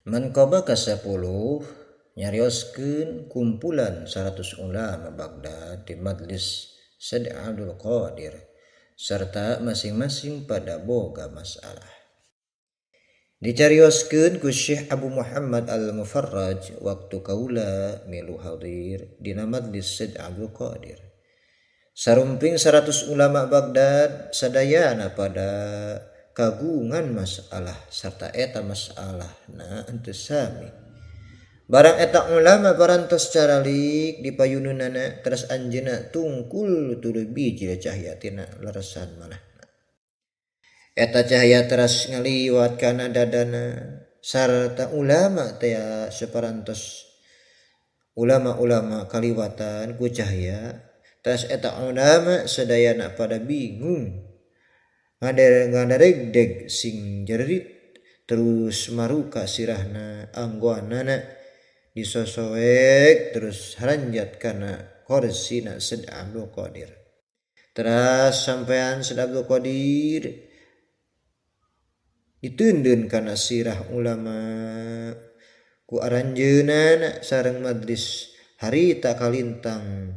Manqaba ke-10 nyarioskeun kumpulan 100 ulama Baghdad di Majlis Said Abdul Qadir serta masing-masing pada boga masalah. Dicarioskeun ku Syekh Abu Muhammad Al-Mufarraj waktu kaula milu hadir dina Majlis Said Abdul Qadir. Sarumping 100 ulama Baghdad sadayana pada kagungan masalah serta eta masalah henteu sami. Barang eta ulama parantos caralik di payununana teras anjeunna tungkul tuluy biji cahya tina leresan manehna. Eta cahya teras ngaliwat kana dadana sarta ulama teh saparantos ulama-ulama kaliwatan ku cahya teras eta ulama sadayana pada bingung ngaderegdeg sing jerit terus maruka sirahna anggoanana disosoek terus haranjat kana korsina Said Abdul Qadir. Teras sampean Said Abdul Qadir diteundeun kana sirah ulama ku aranjeunana sareng majlis harita kalintang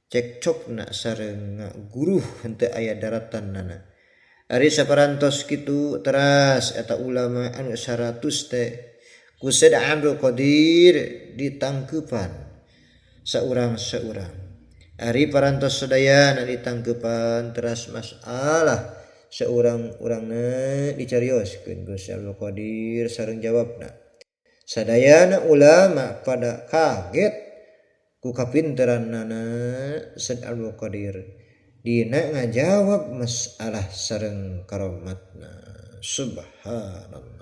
cekcokna sareng guruh henteu aya daratannana. Ari saparantos kitu teras eta ulama anu 100 teh ku Said Abdul Qadir ditangkeupan saurang-saurang. Ari parantos sadayana ditangkeupan teras masalah saurang-urangna dicarioskeun ku Said Abdul Qadir sareng jawabna. Sadayana ulama pada kaget ku kapinterannana Said Abdul Qadir dina ngajawab masalah sareng karomatna. Subhanallah.